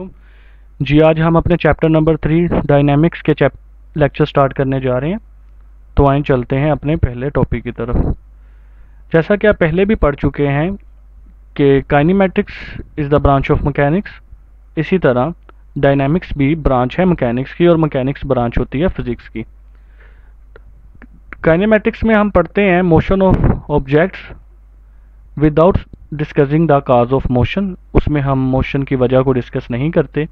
वालेकुम जी। आज हम अपने चैप्टर नंबर 3 डायनामिक्स के लेक्चर स्टार्ट करने जा रहे हैं। तो आइए चलते हैं अपने पहले टॉपिक की तरफ। जैसा कि आप पहले भी पढ़ चुके हैं कि kinematics is the branch of mechanics, इसी तरह डायनामिक्स भी ब्रांच है मैकेनिक्स की और मैकेनिक्स ब्रांच होती है फिज़िक्स की। काइनेमैटिक्स में हम पढ़ते हैं motion of objects without discussing the cause of motion. उसमें हम मोशन की वजह को डिस्कस नहीं करते,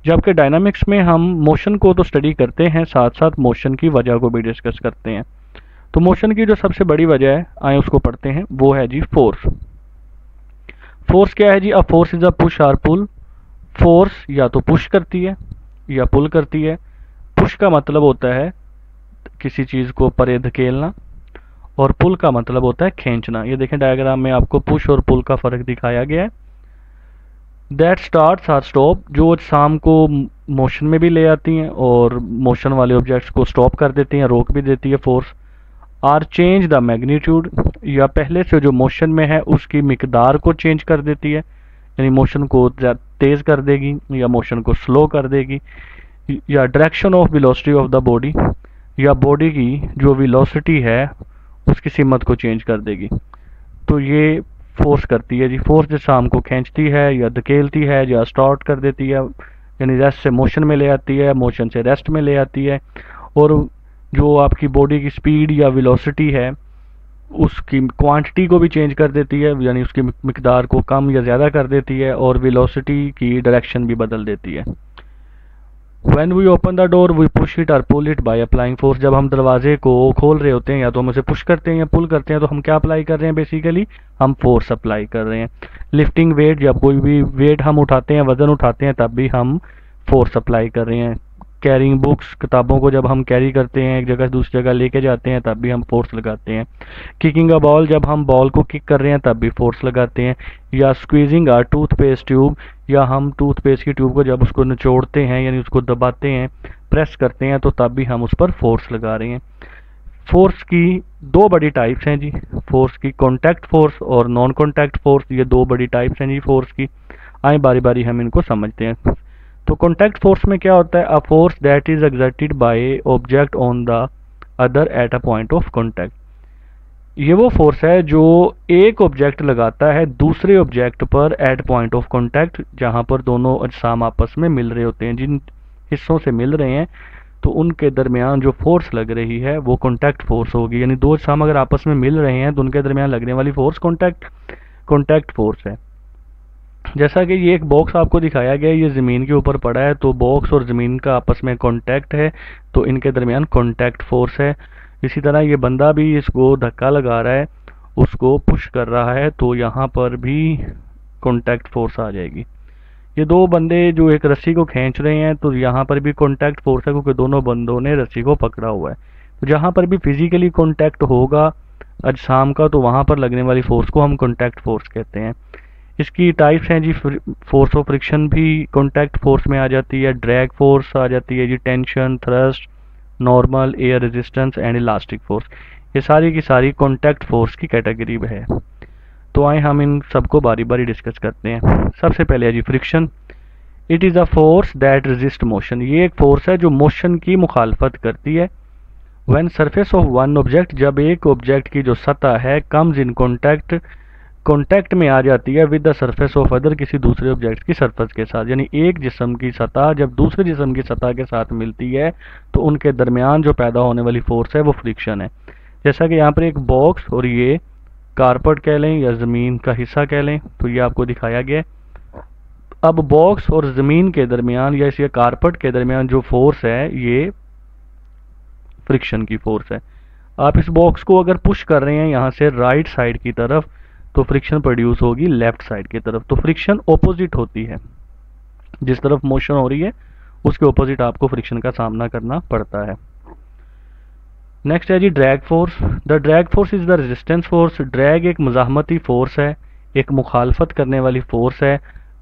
जबकि डायनामिक्स में हम मोशन को तो स्टडी करते हैं, साथ साथ मोशन की वजह को भी डिस्कस करते हैं। तो मोशन की जो सबसे बड़ी वजह है, आए उसको पढ़ते हैं, वो है जी फोर्स। फोर्स क्या है जी? A force is a push or pull. Force या तो पुश करती है या पुल करती है। पुश का मतलब होता है किसी चीज़ को परे धकेलना, और पुल का मतलब होता है खींचना। ये देखें डायग्राम में आपको पुश और पुल का फर्क दिखाया गया है। दैट स्टार्ट्स आर स्टॉप, जो शाम को मोशन में भी ले आती हैं और मोशन वाले ऑब्जेक्ट्स को स्टॉप कर देती हैं, रोक भी देती है force. Or change the magnitude, या पहले से जो मोशन में है उसकी मिकदार को चेंज कर देती है, यानी मोशन को तेज कर देगी या मोशन को स्लो कर देगी। या direction of velocity of the body, या बॉडी की जो वेलोसिटी है उसकी सिमत को चेंज कर देगी। तो ये फोर्स करती है जी। फोर्स जैसे हमको खींचती है या धकेलती है या स्टार्ट कर देती है, यानी रेस्ट से मोशन में ले आती है, मोशन से रेस्ट में ले आती है। और जो आपकी बॉडी की स्पीड या वेलोसिटी है उसकी क्वांटिटी को भी चेंज कर देती है, यानी उसकी मिकदार को कम या ज़्यादा कर देती है, और वेलोसिटी की डायरेक्शन भी बदल देती है। When we open the door, we push it or pull it by applying force। जब हम दरवाजे को खोल रहे होते हैं या तो हम उसे पुश करते हैं या पुल करते हैं, तो हम क्या अप्लाई कर रहे हैं? बेसिकली हम फोर्स अप्लाई कर रहे हैं। लिफ्टिंग वेट, जब कोई भी वेट हम उठाते हैं, वजन उठाते हैं, तब भी हम फोर्स अप्लाई कर रहे हैं। कैरिंग बुक्स, किताबों को जब हम कैरी करते हैं एक जगह से दूसरी जगह लेके जाते हैं, तब भी हम फोर्स लगाते हैं। किकिंग अ बॉल, जब हम बॉल को किक कर रहे हैं तब भी फोर्स लगाते हैं। या स्क्वीजिंग अ टूथपेस्ट ट्यूब, या हम टूथपेस्ट की ट्यूब को जब उसको निचोड़ते हैं यानी उसको दबाते हैं, प्रेस करते हैं, तो तब भी हम उस पर फोर्स लगा रहे हैं। फोर्स की दो बड़ी टाइप्स हैं जी। फोर्स की कॉन्टैक्ट फोर्स और नॉन कॉन्टैक्ट फोर्स, ये दो बड़ी टाइप्स हैं जी फोर्स की। आए बारी बारी हम इनको समझते हैं। तो कॉन्टैक्ट फोर्स में क्या होता है? अ force that is exerted by object on the other at a point of contact. ये वो फोर्स है जो एक ऑब्जेक्ट लगाता है दूसरे ऑब्जेक्ट पर एट पॉइंट ऑफ कॉन्टैक्ट, जहां पर दोनों अजसाम आपस में मिल रहे होते हैं, जिन हिस्सों से मिल रहे हैं, तो उनके दरमियान जो फोर्स लग रही है वो कॉन्टैक्ट फोर्स होगी। यानी दो अजसाम अगर आपस में मिल रहे हैं तो उनके दरमियान लगने वाली फोर्स कॉन्टैक्ट फोर्स है। जैसा कि ये एक बॉक्स आपको दिखाया गया है, ये ज़मीन के ऊपर पड़ा है, तो बॉक्स और ज़मीन का आपस में कॉन्टैक्ट है, तो इनके दरमियान कॉन्टैक्ट फोर्स है। इसी तरह ये बंदा भी इसको धक्का लगा रहा है, उसको पुश कर रहा है, तो यहाँ पर भी कॉन्टैक्ट फोर्स आ जाएगी। ये दो बंदे जो एक रस्सी को खींच रहे हैं, तो यहाँ पर भी कॉन्टैक्ट फोर्स है, क्योंकि दोनों बंदों ने रस्सी को पकड़ा हुआ है। तो जहाँ पर भी फिजिकली कॉन्टैक्ट होगा अजसाम का, तो वहाँ पर लगने वाली फोर्स को हम कॉन्टैक्ट फोर्स कहते हैं। इसकी टाइप्स हैं जी। फोर्स ऑफ फ्रिक्शन भी कॉन्टैक्ट फोर्स में आ जाती है, ड्रैग फोर्स आ जाती है जी, tension, thrust, normal, air resistance and elastic force. ये सारी की सारी कॉन्टैक्ट फोर्स की कैटेगरी है। तो आए हम इन सबको बारी बारी डिस्कस करते हैं। सबसे पहले है जी friction. It is a force that resist motion. ये एक फोर्स है जो मोशन की मुखालफत करती है। When surface of one object, जब एक ऑब्जेक्ट की जो सतह है कम्स इन कॉन्टैक्ट में आ जाती है with the surface of other, किसी दूसरे ऑब्जेक्ट की सरफेस के साथ। यानी एक जिस्म की सतह जब दूसरे जिस्म की सतह के साथ मिलती है, तो उनके दरमियान जो पैदा होने वाली फोर्स है वो फ्रिक्शन है। जैसा कि यहाँ पर एक बॉक्स और ये कारपेट कह लें या ज़मीन का हिस्सा कह लें, तो ये आपको दिखाया गया है। अब बॉक्स और ज़मीन के दरमियान या इसी कारपेट के दरमियान जो फोर्स है ये फ्रिक्शन की फोर्स है। आप इस बॉक्स को अगर पुश कर रहे हैं यहाँ से राइट साइड की तरफ, तो फ्रिक्शन प्रोड्यूस होगी लेफ्ट साइड की तरफ। तो फ्रिक्शन ऑपोजिट होती है, जिस तरफ मोशन हो रही है उसके ऑपोजिट आपको फ्रिक्शन का सामना करना पड़ता है। नेक्स्ट है जी drag force. The drag force is the resistance force. Drag एक मुजाहमती फोर्स है, एक मुखालफत करने वाली फोर्स है,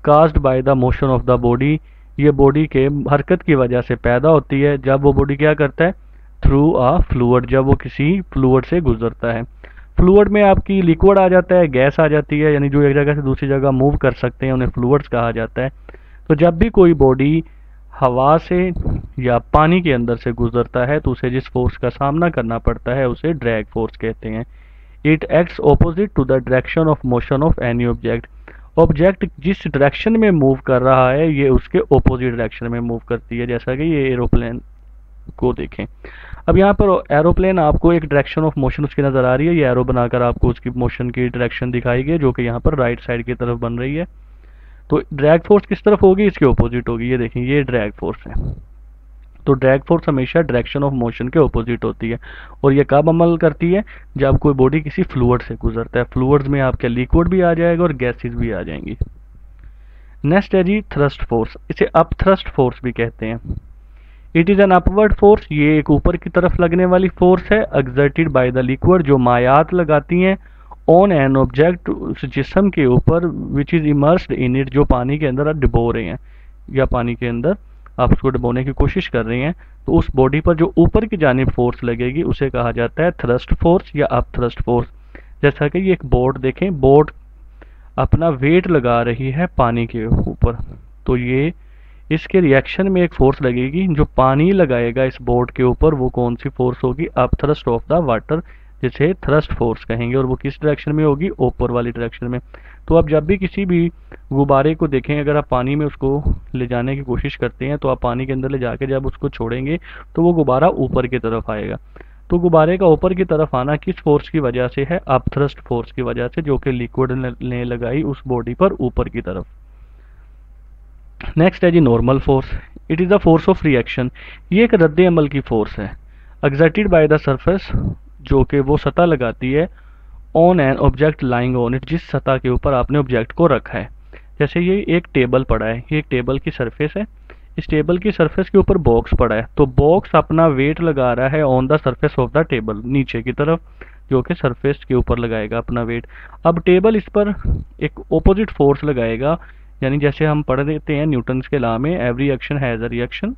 caused by the motion of the body. ये बॉडी के हरकत की वजह से पैदा होती है। जब वो बॉडी क्या करता है? थ्रू अ फ्लूइड, जब वो किसी फ्लूइड से गुजरता है। फ्लूइड में आपकी लिक्विड आ जाता है, गैस आ जाती है, यानी जो एक जगह से दूसरी जगह मूव कर सकते हैं उन्हें फ्लूइड्स कहा जाता है। तो जब भी कोई बॉडी हवा से या पानी के अंदर से गुजरता है तो उसे जिस फोर्स का सामना करना पड़ता है उसे ड्रैग फोर्स कहते हैं। It acts opposite to the direction of motion of any object. Object जिस डायरेक्शन में मूव कर रहा है ये उसके ऑपोजिट डायरेक्शन में मूव करती है, जैसा कि ये एरोप्लेन को देखें। अब यहाँ पर एरोप्लेन आपको एक डायरेक्शन ऑफ मोशन उसकी नज़र आ रही है, ये एरो बनाकर आपको उसकी मोशन की डायरेक्शन दिखाई गई जो कि यहाँ पर राइट साइड की तरफ बन रही है। तो ड्रैग फोर्स किस तरफ होगी, इसके ऑपोजिट होगी। ये देखें ये ड्रैग फोर्स है। तो ड्रैग फोर्स हमेशा डायरेक्शन ऑफ मोशन के ऑपोजिट होती है और ये कब अमल करती है, जब कोई बॉडी किसी फ्लूइड से गुजरता है। फ्लूइड्स में आपके लिक्विड भी आ जाएगा और गैसेस भी आ जाएंगी। नेक्स्ट है जी थ्रस्ट फोर्स, इसे अप थ्रस्ट फोर्स भी कहते हैं। It is an upward force, ये एक ऊपर की तरफ लगने वाली फोर्स है, एक्सर्टेड बाय द लिक्विड, जो मायात लगाती हैं ऑन एन ऑब्जेक्ट, उस जिस्म के ऊपर, which is immersed in it, जो पानी के अंदर आप डुबो रहे हैं या पानी के अंदर आप उसको डुबोने की कोशिश कर रहे हैं। तो उस बॉडी पर जो ऊपर की जानिब फोर्स लगेगी उसे कहा जाता है थ्रस्ट फोर्स या अप थ्रस्ट फोर्स। जैसा कि ये एक बोट देखें, बोट अपना वेट लगा रही है पानी के ऊपर, तो ये इसके रिएक्शन में एक फोर्स लगेगी जो पानी लगाएगा इस बोट के ऊपर, वो कौन सी फोर्स होगी, up thrust of the water, जिसे थ्रस्ट फोर्स कहेंगे। और वो किस डायरेक्शन में होगी, ऊपर वाली डायरेक्शन में। तो आप जब भी किसी भी गुब्बारे को देखें, अगर आप पानी में उसको ले जाने की कोशिश करते हैं तो आप पानी के अंदर ले जाके जब उसको छोड़ेंगे तो वो गुब्बारा ऊपर की तरफ आएगा। तो गुब्बारे का ऊपर की तरफ आना किस फोर्स की वजह से है, अप थ्रस्ट फोर्स की वजह से, जो कि लिक्विड ने लगाई उस बॉडी पर ऊपर की तरफ। नेक्स्ट है जी normal force. It is the force of reaction, ये एक रद्द अमल की फोर्स है, एक्सर्टेड बाय द सरफेस, जो कि वो सतह लगाती है on an object lying on it, जिस सतह के ऊपर आपने ऑब्जेक्ट को रखा है। जैसे ये एक टेबल पड़ा है, ये एक टेबल की सरफेस है, इस टेबल की सरफेस के ऊपर बॉक्स पड़ा है, तो बॉक्स अपना वेट लगा रहा है on the surface of the table, नीचे की तरफ, जो कि सरफेस के ऊपर लगाएगा अपना वेट। अब टेबल इस पर एक ऑपोजिट फोर्स लगाएगा, यानी जैसे हम पढ़ देते हैं न्यूटन्स के लॉ में, every action has a reaction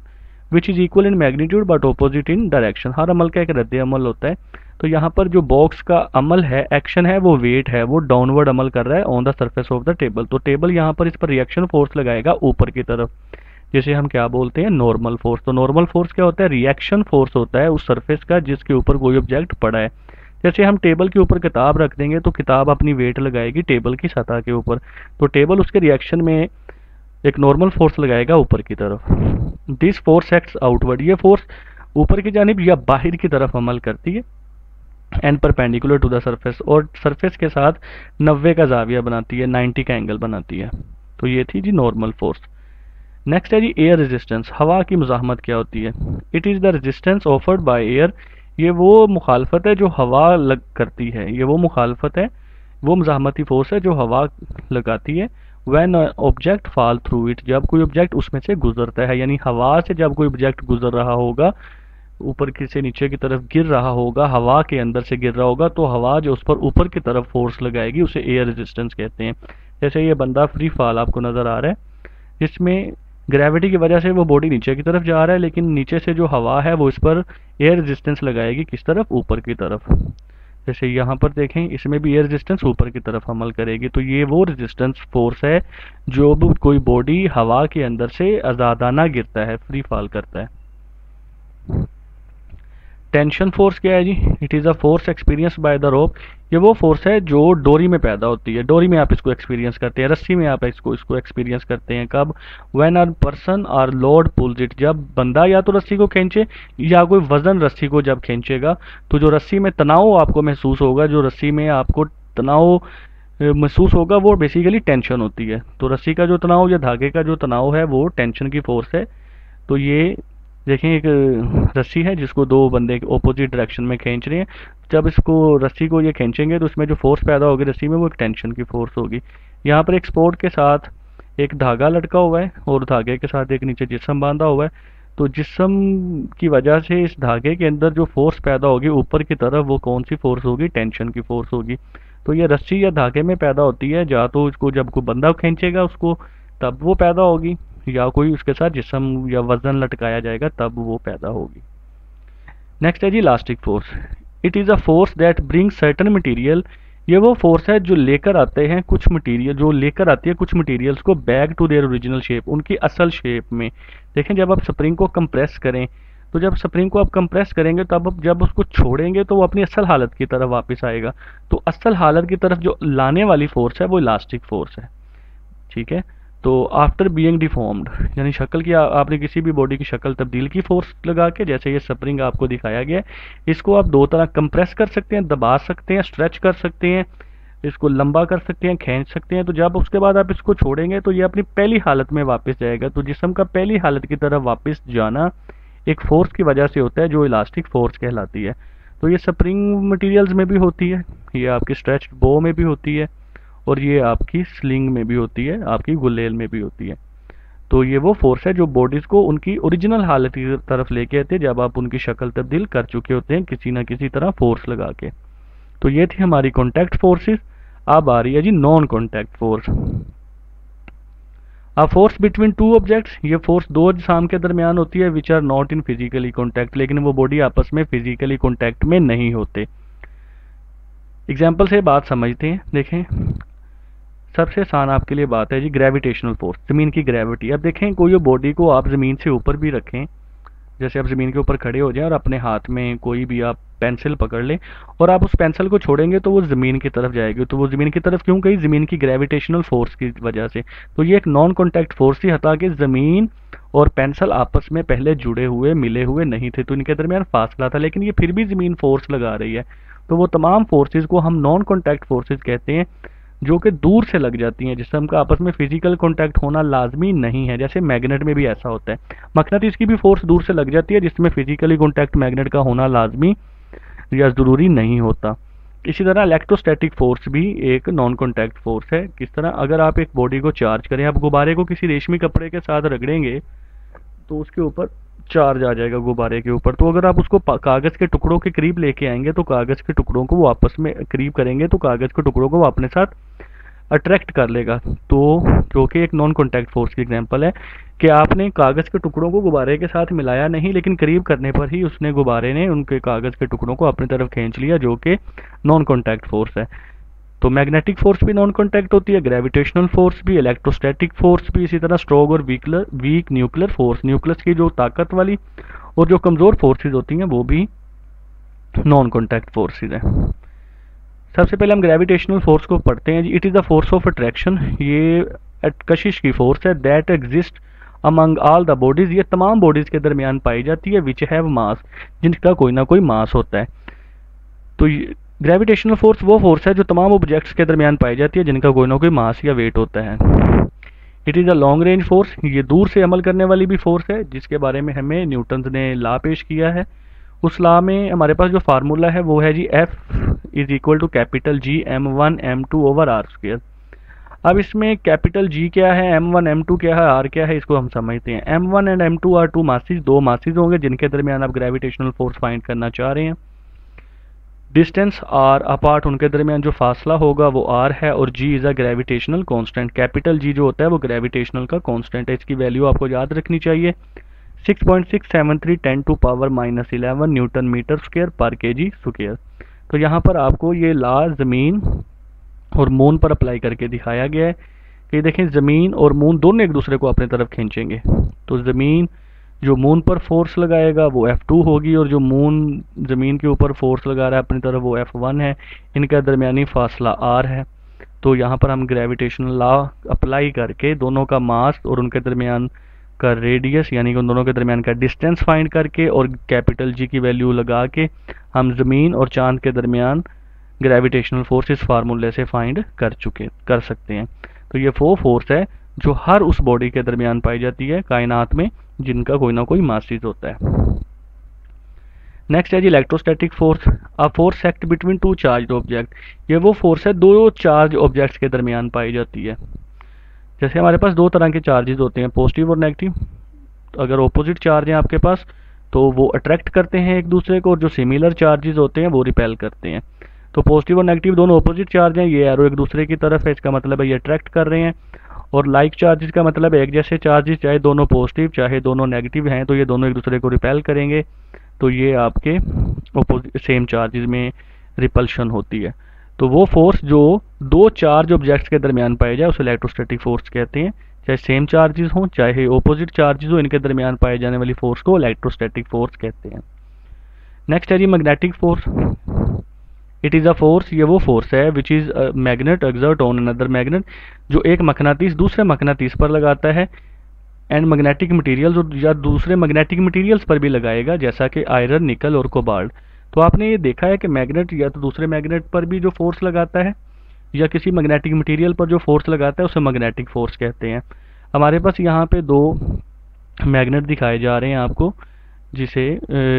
which is equal in magnitude but opposite in direction. हर अमल का एक रद्द अमल होता है। तो यहाँ पर जो बॉक्स का अमल है, एक्शन है, वो वेट है, वो डाउनवर्ड अमल कर रहा है on the surface of the table. तो टेबल यहाँ पर इस पर रिएक्शन फोर्स लगाएगा ऊपर की तरफ, जिसे हम क्या बोलते हैं, नॉर्मल फोर्स। तो नॉर्मल फोर्स क्या होता है, रिएक्शन फोर्स होता है उस सरफेस का जिसके ऊपर कोई ऑब्जेक्ट पड़ा है। जैसे हम टेबल के ऊपर किताब रख देंगे तो किताब अपनी वेट लगाएगी टेबल की सतह के ऊपर, तो टेबल उसके रिएक्शन में एक नॉर्मल फोर्स लगाएगा ऊपर की तरफ। दिस फोर्स एक्ट्स आउटवर्ड, ये फोर्स ऊपर की जानिब या बाहर की तरफ अमल करती है, and perpendicular to the surface, और सरफेस के साथ 90 का जाविया बनाती है, 90 का एंगल बनाती है। तो ये थी जी नॉर्मल फोर्स। नेक्स्ट है जी एयर रेजिस्टेंस, हवा की मुज़ाहमत क्या होती है। It is the resistance offered by air, ये वो मुखालफत है जो हवा लग करती है, ये वो मुखालफत है, वो मुज़ाहमती फोर्स है जो हवा लगाती है। When object fall through it, जब कोई ऑब्जेक्ट उसमें से गुजरता है, यानी हवा से जब कोई ऑब्जेक्ट गुजर रहा होगा, ऊपर की से नीचे की तरफ गिर रहा होगा, हवा के अंदर से गिर रहा होगा, तो हवा जो उस पर ऊपर की तरफ फोर्स लगाएगी उसे एयर रेजिस्टेंस कहते हैं। जैसे ये बंदा फ्री फॉल आपको नज़र आ रहा है, जिसमें ग्रेविटी की वजह से वो बॉडी नीचे की तरफ जा रहा है, लेकिन नीचे से जो हवा है वो इस पर एयर रेजिस्टेंस लगाएगी, किस तरफ, ऊपर की तरफ। जैसे यहाँ पर देखें, इसमें भी एयर रेजिस्टेंस ऊपर की तरफ अमल करेगी। तो ये वो रेजिस्टेंस फोर्स है जो कोई बॉडी हवा के अंदर से आज़ादाना गिरता है, फ्री फॉल करता है। टेंशन फोर्स क्या है जी, it is a force experience by the rope, ये वो फोर्स है जो डोरी में पैदा होती है, डोरी में आप इसको एक्सपीरियंस करते हैं, रस्सी में आप इसको एक्सपीरियंस करते हैं। कब, व्हेन अ पर्सन और लोड पुल्स इट, जब बंदा या तो रस्सी को खींचे या कोई वजन रस्सी को जब खींचेगा, तो जो रस्सी में तनाव आपको महसूस होगा, जो रस्सी में आपको तनाव महसूस होगा, वो बेसिकली टेंशन होती है। तो रस्सी का जो तनाव या धागे का जो तनाव है वो टेंशन की फोर्स है। तो ये देखें, एक रस्सी है जिसको दो बंदे ऑपोजिट डायरेक्शन में खींच रहे हैं, जब इसको रस्सी को ये खींचेंगे तो उसमें जो फोर्स पैदा होगी रस्सी में, वो एक टेंशन की फोर्स होगी। यहाँ पर एक स्पोर्ट के साथ एक धागा लटका हुआ है और धागे के साथ एक नीचे जिस्म बांधा हुआ है, तो जिस्म की वजह से इस धागे के अंदर जो फोर्स पैदा होगी ऊपर की तरफ, वो कौन सी फोर्स होगी, टेंशन की फोर्स होगी। तो ये रस्सी या धागे में पैदा होती है, या तो इसको जब कोई बंदा खींचेगा उसको तब वो पैदा होगी, या कोई उसके साथ जिस्म या वजन लटकाया जाएगा तब वो पैदा होगी। नेक्स्ट है जी elastic force. It is a force that brings certain material, ये वो फोर्स है जो लेकर आते हैं कुछ मटेरियल, जो लेकर आती है कुछ मटेरियल्स को back to their original shape, उनकी असल शेप में। देखें, जब आप स्प्रिंग को कंप्रेस करें, तो जब स्प्रिंग को आप कंप्रेस करेंगे तब आप जब उसको छोड़ेंगे तो वो अपनी असल हालत की तरफ वापस आएगा। तो असल हालत की तरफ जो लाने वाली फोर्स है वो इलास्टिक फोर्स है। ठीक है, तो आफ्टर बीइंग डिफॉर्म्ड, यानी शक्ल की आपने किसी भी बॉडी की शक्ल तब्दील की फोर्स लगा के, जैसे ये स्प्रिंग आपको दिखाया गया है, इसको आप दो तरह कंप्रेस कर सकते हैं, दबा सकते हैं, स्ट्रेच कर सकते हैं, इसको लंबा कर सकते हैं, खींच सकते हैं। तो जब उसके बाद आप इसको छोड़ेंगे तो ये अपनी पहली हालत में वापस जाएगा। तो जिस्म का पहली हालत की तरफ वापस जाना एक फोर्स की वजह से होता है जो इलास्टिक फोर्स कहलाती है। तो ये स्प्रिंग मटेरियल्स में भी होती है, ये आपकी स्ट्रेच्ड बो में भी होती है, और ये आपकी स्लिंग में भी होती है, आपकी गुलेल में भी होती है। तो ये वो फोर्स है जो बॉडीज को उनकी ओरिजिनल हालत की तरफ लेके आते हैं जब आप उनकी शक्ल तब्दील कर चुके होते हैं किसी ना किसी तरह फोर्स लगा के। तो ये थी हमारी कॉन्टैक्ट फोर्सेस। अब आ रही है जी नॉन कॉन्टैक्ट फोर्स। अब फोर्स बिटवीन टू ऑब्जेक्ट्स, ये फोर्स दो अजसाम के दरमियान होती है which are not in physically contact, लेकिन वो बॉडी आपस में फिजिकली कॉन्टैक्ट में नहीं होते। एग्जाम्पल से बात समझते हैं। देखें, सबसे आसान आपके लिए बात है जी ग्रेविटेशनल फोर्स, ज़मीन की ग्रेविटी। अब देखें, कोई बॉडी को आप ज़मीन से ऊपर भी रखें, जैसे आप ज़मीन के ऊपर खड़े हो जाएं और अपने हाथ में कोई भी आप पेंसिल पकड़ लें और आप उस पेंसिल को छोड़ेंगे तो वो ज़मीन की तरफ जाएगी। तो वो ज़मीन की तरफ क्यों गई? ज़मीन की ग्रेविटेशनल फोर्स की वजह से। तो ये एक नॉन कॉन्टैक्ट फोर्स थी, हता कि ज़मीन और पेंसिल आपस में पहले जुड़े हुए मिले हुए नहीं थे, तो इनके दरमियान फासला था, लेकिन ये फिर भी ज़मीन फोर्स लगा रही है। तो वो तमाम फोर्सेज को हम नॉन कॉन्टैक्ट फोर्सेज कहते हैं जो कि दूर से लग जाती हैं, जिससे हमका आपस में फिजिकल कांटेक्ट होना लाजमी नहीं है। जैसे मैग्नेट में भी ऐसा होता है, मकनातीस की भी फोर्स दूर से लग जाती है जिसमें फिजिकली कांटेक्ट मैग्नेट का होना लाजमी या ज़रूरी नहीं होता। इसी तरह इलेक्ट्रोस्टैटिक फोर्स भी एक नॉन कॉन्टैक्ट फोर्स है। किस तरह? अगर आप एक बॉडी को चार्ज करें, आप गुब्बारे को किसी रेशमी कपड़े के साथ रगड़ेंगे तो उसके ऊपर चार्ज आ जाएगा गुब्बारे के ऊपर। तो अगर आप उसको कागज़ के टुकड़ों के करीब लेके आएंगे तो कागज़ के टुकड़ों को वो आपस में करीब करेंगे तो कागज़ के टुकड़ों को वो अपने साथ अट्रैक्ट कर लेगा। तो जो कि एक नॉन कॉन्टैक्ट फोर्स की एग्जांपल है कि आपने कागज़ के टुकड़ों को गुब्बारे के साथ मिलाया नहीं, लेकिन करीब करने पर ही उसने गुब्बारे ने उनके कागज़ के टुकड़ों को अपनी तरफ खींच लिया, जो कि नॉन कॉन्टैक्ट फोर्स है। तो मैग्नेटिक फोर्स भी नॉन कॉन्टैक्ट होती है, ग्रेविटेशनल फोर्स भी, इलेक्ट्रोस्टैटिक फोर्स भी, इसी तरह स्ट्रॉन्ग और वीक न्यूक्लियर फोर्स, न्यूक्लियस की जो ताकत वाली और जो कमज़ोर फोर्सेज होती हैं वो भी नॉन कॉन्टैक्ट फोर्सेज हैं। सबसे पहले हम ग्रेविटेशनल फोर्स को पढ़ते हैं जी। It is the force of attraction, ये कशिश की फोर्स है, that exist among all the bodies, ये तमाम बॉडीज के दरमियान पाई जाती है, विच हैव मास, जिनका कोई ना कोई मास होता है। तो ग्रेविटेशनल फोर्स वो फोर्स है जो तमाम ऑब्जेक्ट्स के दरमियान पाई जाती है जिनका कोई ना कोई मास या वेट होता है। It is a long range force, ये दूर से अमल करने वाली भी फोर्स है, जिसके बारे में हमें न्यूटन ने लॉ पेश किया है। उस लॉ में हमारे पास जो फार्मूला है वो है जी F is equal to capital G m1 m2 over r square. अब इसमें कैपिटल G क्या है, m1 m2 क्या है, r क्या है, इसको हम समझते हैं। m1 and m2 are two masses, दो मासेस होंगे जिनके दरमियान आप ग्रेविटेशनल फोर्स फाइंड करना चाह रहे हैं। डिस्टेंस r अपार्ट, उनके दरमियान जो फासला होगा वो r है, और g is a gravitational constant. Capital G जो होता है वो ग्रेविटेशनल का कांस्टेंट है, इसकी वैल्यू आपको याद रखनी चाहिए 6.673 10 to power -11 newton metre square पर केजी स्क्वायर। तो यहाँ पर आपको ये लॉ ज़मीन और मून पर अप्लाई करके दिखाया गया है कि देखें, ज़मीन और मून दोनों एक दूसरे को अपनी तरफ खींचेंगे। तो ज़मीन जो मून पर फोर्स लगाएगा वो F2 होगी, और जो मून ज़मीन के ऊपर फोर्स लगा रहा है अपनी तरफ वो F1 है। इनका दरमियानी फासला r है। तो यहाँ पर हम ग्रेविटेशनल लॉ अप्लाई करके दोनों का मास और उनके दरमियान का रेडियस, यानी कि उन दोनों के दरमियान का डिस्टेंस फाइंड करके और कैपिटल G की वैल्यू लगा के हम ज़मीन और चांद के दरमियान ग्रेविटेशनल फोर्स इस फार्मूले से फाइंड कर सकते हैं। तो ये वो फोर्स है जो हर उस बॉडी के दरमियान पाई जाती है कायनात में जिनका कोई ना कोई मासिस होता है। नेक्स्ट है जी electrostatic force, a force act between two charge object, ये वो फोर्स है दो चार्ज ऑब्जेक्ट्स के दरमियान पाई जाती है। जैसे हमारे पास दो तरह के चार्जेस होते हैं, पॉजिटिव और नेगेटिव। अगर ऑपोजिट चार्ज हैं आपके पास तो वो अट्रैक्ट करते हैं एक दूसरे को, और जो सिमिलर चार्जेस होते हैं वो रिपेल करते हैं। तो पॉजिटिव और नेगेटिव दोनों ऑपोजिट चार्ज हैं, ये एरो एक दूसरे की तरफ है, इसका मतलब है ये अट्रैक्ट कर रहे हैं। और लाइक चार्जेस का मतलब है एक जैसे चार्जेस, चाहे दोनों पॉजिटिव चाहे दोनों नेगेटिव हैं, तो ये दोनों एक दूसरे को रिपेल करेंगे। तो ये आपके सेम चार्जेस में रिपल्शन होती है। तो वो फोर्स जो दो चार्ज ऑब्जेक्ट्स के दरमियान पाए जाए उसे इलेक्ट्रोस्टैटिक फोर्स कहते हैं। चाहे सेम चार्जेस हों चाहे ओपोजिट चार्जेस हो, इनके दरमियान पाए जाने वाली फोर्स को इलेक्ट्रोस्टैटिक फोर्स कहते हैं। नेक्स्ट है जी magnetic force. It is a force, ये वो फोर्स है which is magnet exert on another magnet, जो एक मकनातीस दूसरे मकनातीस पर लगाता है, एंड मैग्नेटिक मटेरियल्स, या दूसरे मैग्नेटिक मटेरियल्स पर भी लगाएगा जैसा कि आयरन, निकल और कोबाल्ट। तो आपने ये देखा है कि मैग्नेट या तो दूसरे मैग्नेट पर भी जो फोर्स लगाता है या किसी मैग्नेटिक मटेरियल पर जो फोर्स लगाता है उसे मैग्नेटिक फोर्स कहते हैं। हमारे पास यहाँ पे दो मैग्नेट दिखाए जा रहे हैं आपको, जिसे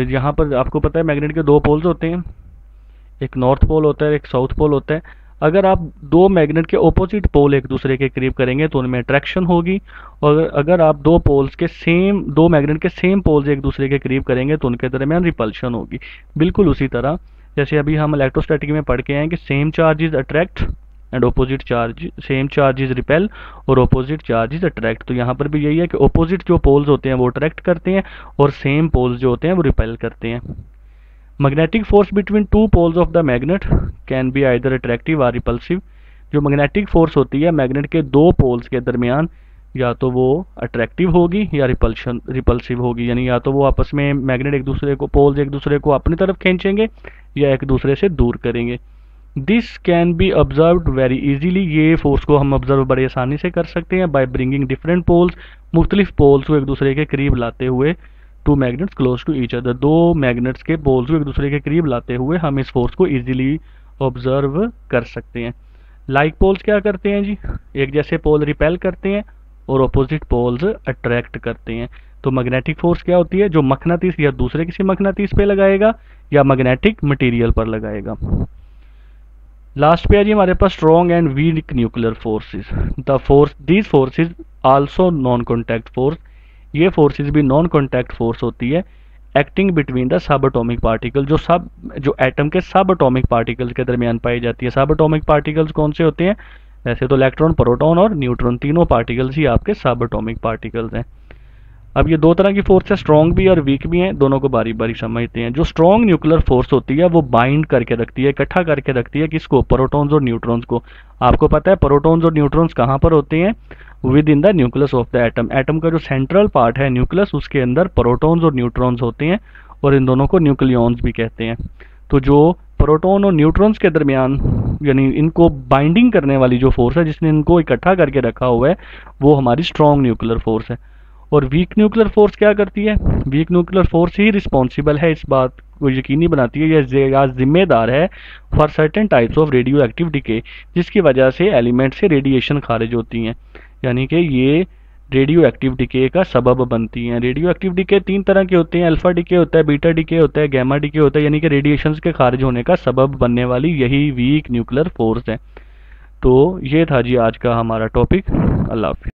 यहाँ पर आपको पता है मैग्नेट के दो पोल्स होते हैं, एक नॉर्थ पोल होता है एक साउथ पोल होता है। अगर आप दो मैग्नेट के ऑपोजिट पोल एक दूसरे के करीब करेंगे तो उनमें अट्रैक्शन होगी, और अगर आप दो मैग्नेट के सेम पोल्स एक दूसरे के करीब करेंगे तो उनके दरमियान रिपल्शन होगी। बिल्कुल उसी तरह जैसे अभी हम इलेक्ट्रोस्टैटिक में पढ़ के आए कि same charges attract and opposite charge, same charges repel और ऑपोजिट चार्जेस अट्रैक्ट। तो यहाँ पर भी यही है कि ऑपोजिट जो पोल्स होते हैं वो अट्रैक्ट करते हैं और सेम पोल्स जो होते हैं वो रिपेल करते हैं। Magnetic force between two poles of the magnet can be either attractive और रिपल्सिव। जो मैग्नेटिक फोर्स होती है मैग्नेट के दो पोल्स के दरमियान, या तो वो अट्रैक्टिव होगी या रिपल्सिव होगी, यानी या तो वो आपस में मैग्नेट एक दूसरे को, पोल्स एक दूसरे को अपनी तरफ खींचेंगे या एक दूसरे से दूर करेंगे। This can be observed very easily, ये फोर्स को हम ऑब्जर्व बड़े आसानी से कर सकते हैं बाय ब्रिंगिंग डिफरेंट पोल्स, मुख्तलिफ पोल्स को एक दूसरे के करीब लाते हुए, two magnets close to each other, दो मैग्नेट्स के पोल्स को एक दूसरे के करीब लाते हुए हम इस फोर्स को इजीली ऑब्जर्व कर सकते हैं। लाइक पोल्स क्या करते हैं जी, एक जैसे पोल रिपेल करते हैं और अपोजिट पोल्स अट्रैक्ट करते हैं। तो मैग्नेटिक फोर्स क्या होती है, जो मकनातीस या दूसरे किसी मकनातीस पे लगाएगा या मैग्नेटिक मटेरियल पर लगाएगा। लास्ट पे है जी हमारे पास strong and weak nuclear forces. These forces also non contact force, ये फोर्सेस भी नॉन कॉन्टैक्ट फोर्स होती है, acting between the sub atomic particle, जो एटम के सब एटॉमिक पार्टिकल्स के दरमियान पाई जाती है। सब एटॉमिक पार्टिकल्स कौन से होते हैं, वैसे तो इलेक्ट्रॉन, प्रोटॉन और न्यूट्रॉन, तीनों पार्टिकल्स ही आपके सब एटॉमिक पार्टिकल्स हैं। अब ये दो तरह की फोर्स है, स्ट्रॉन्ग भी और वीक भी हैं, दोनों को बारी बारी समझते हैं। जो स्ट्रॉन्ग न्यूक्लियर फोर्स होती है वो बाइंड करके रखती है, इकट्ठा करके रखती है किसको, प्रोटॉन्स और न्यूट्रॉन्स को। आपको पता है प्रोटॉन्स और न्यूट्रॉन्स कहाँ पर होते हैं, with in the nucleus of the atom. Atom का जो सेंट्रल पार्ट है न्यूक्लियस, उसके अंदर प्रोटॉन्स और न्यूट्रॉन्स होते हैं और इन दोनों को न्यूक्लियॉन्स भी कहते हैं। तो जो प्रोटॉन और न्यूट्रॉन्स के दरमियान, यानी इनको बाइंडिंग करने वाली जो फोर्स है जिसने इनको इकट्ठा करके रखा हुआ है, वो हमारी स्ट्रॉन्ग न्यूक्लियर फोर्स है। और वीक न्यूक्लियर फोर्स क्या करती है, वीक न्यूक्लियर फोर्स ही रिस्पॉन्सिबल है, इस बात को यकीनी बनाती है या जिम्मेदार है for certain types of radio active decay, जिसकी वजह से एलिमेंट से रेडिएशन खारिज होती हैं, यानी कि ये रेडियो एक्टिव डिके का सबब बनती हैं। रेडियो एक्टिव डिके तीन तरह के होते हैं, अल्फा डिके होता है, बीटा डिके होता है, गैमा डिके होता है, यानी कि रेडिएशंस के खारिज होने का सबब बनने वाली यही वीक न्यूक्लियर फोर्स है। तो ये था जी आज का हमारा टॉपिक। अल्लाह हाफिज़।